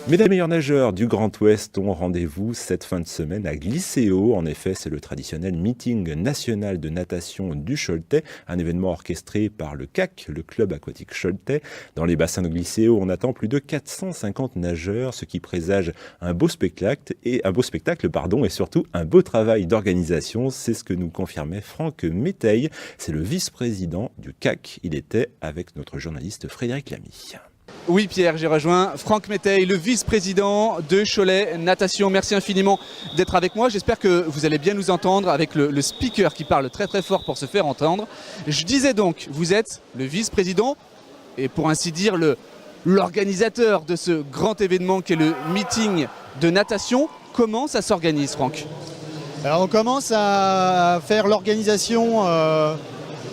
Mesdames et meilleurs nageurs du Grand Ouest ont rendez-vous cette fin de semaine à Glisséo. En effet, c'est le traditionnel meeting national de natation du Choletais, un événement orchestré par le CAC, le Club Aquatique Choletais. Dans les bassins de Glisséo, on attend plus de 450 nageurs, ce qui présage un beau spectacle et surtout un beau travail d'organisation. C'est ce que nous confirmait Franck Méteil. C'est le vice-président du CAC. Il était avec notre journaliste Frédéric Lamy. Oui Pierre, j'ai rejoint Franck Méteil, le vice-président de Cholet Natation. Merci infiniment d'être avec moi. J'espère que vous allez bien nous entendre avec le speaker qui parle très très fort pour se faire entendre. Je disais donc, vous êtes le vice-président et pour ainsi dire l'organisateur de ce grand événement qui est le meeting de natation. Comment ça s'organise, Franck? Alors on commence à faire l'organisation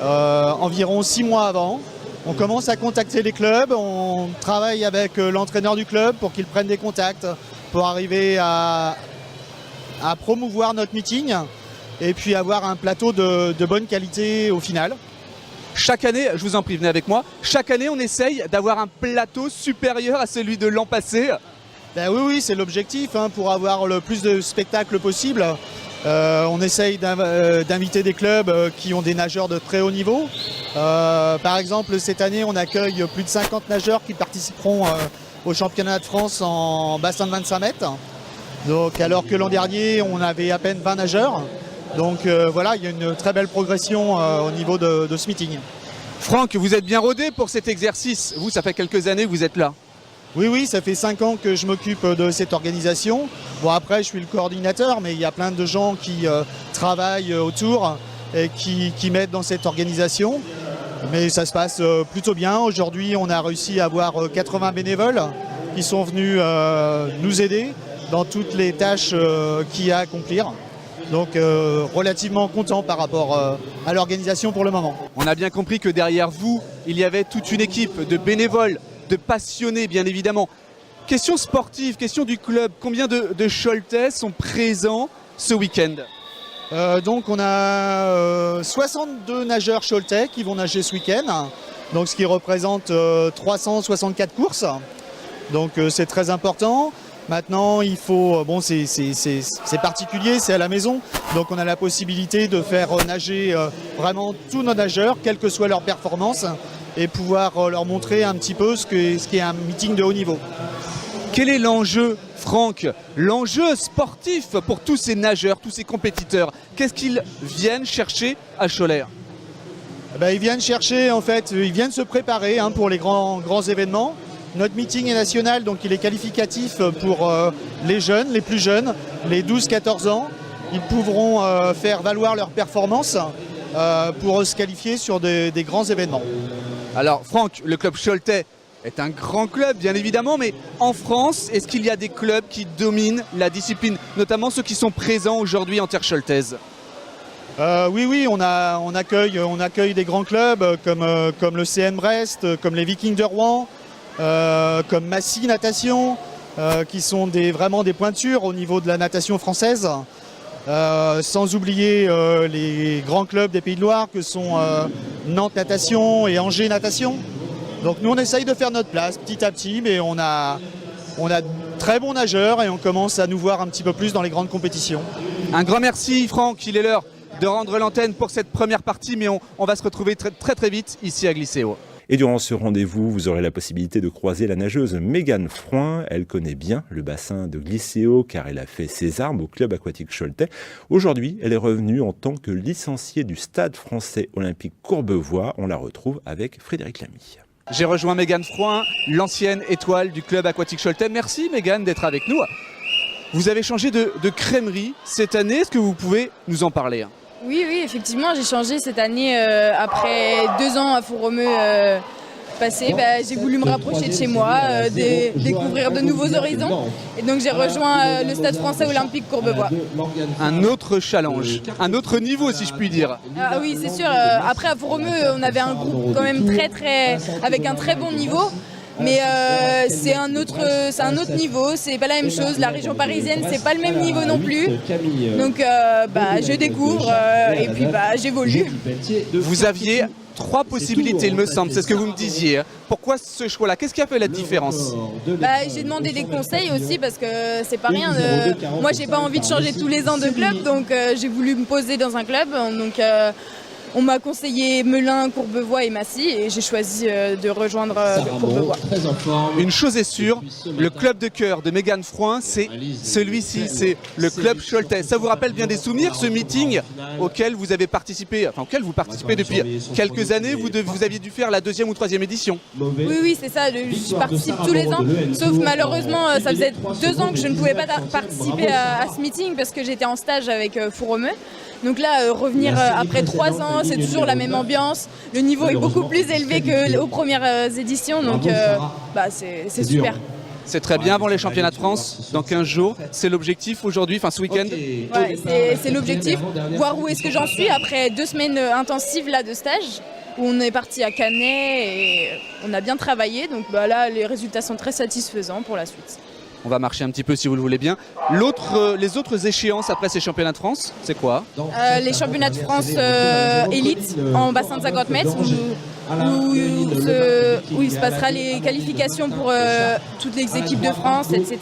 environ 6 mois avant. On commence à contacter les clubs, on travaille avec l'entraîneur du club pour qu'il prenne des contacts pour arriver à promouvoir notre meeting et puis avoir un plateau de bonne qualité au final. Chaque année, je vous en prie, venez avec moi, chaque année on essaye d'avoir un plateau supérieur à celui de l'an passé. Ben oui, c'est l'objectif pour avoir le plus de spectacles possible. On essaye d'inviter des clubs qui ont des nageurs de très haut niveau. Par exemple, cette année, on accueille plus de 50 nageurs qui participeront au championnat de France en bassin de 25 mètres. Donc, alors que l'an dernier, on avait à peine 20 nageurs. Donc voilà, il y a une très belle progression au niveau de ce meeting. Franck, vous êtes bien rodé pour cet exercice. Vous, ça fait quelques années que vous êtes là. Oui, ça fait 5 ans que je m'occupe de cette organisation. Bon, après, je suis le coordinateur, mais il y a plein de gens qui travaillent autour et qui m'aident dans cette organisation. Mais ça se passe plutôt bien. Aujourd'hui, on a réussi à avoir 80 bénévoles qui sont venus nous aider dans toutes les tâches qu'il y a à accomplir. Donc, relativement content par rapport à l'organisation pour le moment. On a bien compris que derrière vous, il y avait toute une équipe de bénévoles, de passionnés bien évidemment. Question sportive, question du club, combien de Choletais sont présents ce week-end? Donc on a 62 nageurs choletais qui vont nager ce week-end, donc ce qui représente 364 courses, donc c'est très important. Maintenant il faut, bon c'est particulier, c'est à la maison, donc on a la possibilité de faire nager vraiment tous nos nageurs, quelle que soit leur performance, et pouvoir leur montrer un petit peu ce qu'est un meeting de haut niveau. Quel est l'enjeu, Franck, l'enjeu sportif pour tous ces nageurs, tous ces compétiteurs? Qu'est-ce qu'ils viennent chercher à Cholet? Ils viennent chercher, en fait, ils viennent se préparer pour les grands événements. Notre meeting est national, donc il est qualificatif pour les jeunes, les plus jeunes, les 12-14 ans. Ils pourront faire valoir leur performance pour se qualifier sur des grands événements. Alors Franck, le club Choletais est un grand club bien évidemment, mais en France, est-ce qu'il y a des clubs qui dominent la discipline, notamment ceux qui sont présents aujourd'hui en terre choletaise? Oui, on accueille des grands clubs comme le CM Brest, comme les Vikings de Rouen, comme Massy Natation, qui sont vraiment des pointures au niveau de la natation française. Sans oublier les grands clubs des Pays de Loire que sont Nantes Natation et Angers Natation. Donc nous on essaye de faire notre place petit à petit, mais on a de très bons nageurs et on commence à nous voir un petit peu plus dans les grandes compétitions. Un grand merci Franck, il est l'heure de rendre l'antenne pour cette première partie, mais on va se retrouver très vite ici à Glisséo. Et durant ce rendez-vous, vous aurez la possibilité de croiser la nageuse Mégane Froin. Elle connaît bien le bassin de Glisséo car elle a fait ses armes au club aquatique choletais. Aujourd'hui, elle est revenue en tant que licenciée du Stade français olympique Courbevoie. On la retrouve avec Frédéric Lamy. J'ai rejoint Mégane Froin, l'ancienne étoile du club aquatique choletais. Merci Mégane d'être avec nous. Vous avez changé de crèmerie cette année, est-ce que vous pouvez nous en parler? Oui, effectivement, j'ai changé cette année après 2 ans à Fourromeux passés. J'ai voulu me rapprocher de chez moi, découvrir de nouveaux horizons. Et donc j'ai rejoint le Stade français olympique Courbevoie. Un autre challenge, un autre niveau si je puis dire. Ah oui, c'est sûr. Après à Fourromeux, on avait un groupe quand même avec un très bon niveau. Mais c'est un autre niveau, c'est pas la même chose. La région parisienne, c'est pas le même niveau non plus. Donc je découvre et puis j'évolue. Vous aviez 3 possibilités, il me semble, c'est ce que vous me disiez. Pourquoi ce choix-là? Qu'est-ce qui a fait la différence? J'ai demandé des conseils aussi parce que c'est pas rien. Moi, j'ai pas envie de changer tous les ans de club, donc j'ai voulu me poser dans un club. Donc on m'a conseillé Melun, Courbevoie et Massy et j'ai choisi de rejoindre Courbevoie. Une chose est sûre, le club de cœur de Mégane Frouin, c'est celui-ci, c'est le club Choletais. Ça vous rappelle bien des souvenirs, ce meeting auquel vous avez participé, auquel vous participez depuis quelques années, vous aviez dû faire la 2e ou 3e édition? Oui, c'est ça, je participe tous les ans, sauf malheureusement, ça faisait 2 ans que je ne pouvais pas participer à ce meeting parce que j'étais en stage avec Fourromeux. Donc là, revenir après 3 ans, c'est toujours la même ambiance. Le niveau est beaucoup plus élevé qu'aux premières éditions, donc c'est super. C'est très bien avant les championnats de France, dans 15 jours. C'est l'objectif aujourd'hui, ce week-end? Ouais, c'est l'objectif, voir où est-ce que j'en suis après 2 semaines intensives là, de stage, où on est parti à Canet et on a bien travaillé. Donc là, les résultats sont très satisfaisants pour la suite. On va marcher un petit peu si vous le voulez bien. Les autres échéances après ces championnats de France, c'est quoi? Les championnats de France élite en bassin de 50 mètres où il se passera les qualifications pour toutes les équipes de France, etc.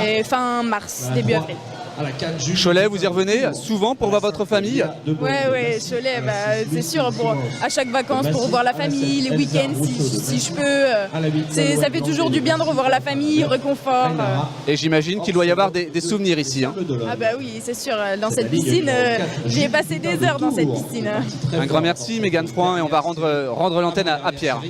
Et fin mars, début avril. Cholet, vous y revenez souvent pour voir votre famille? Ouais, Cholet, c'est sûr, à chaque vacances pour revoir la famille, les week-ends si je peux. Ça fait toujours du bien de revoir la famille, réconfort. Et j'imagine qu'il doit y avoir des souvenirs ici. Ah oui, c'est sûr, dans cette piscine, j'ai passé des heures dans cette piscine. Un grand merci Mégane Frouin et on va rendre l'antenne à Pierre.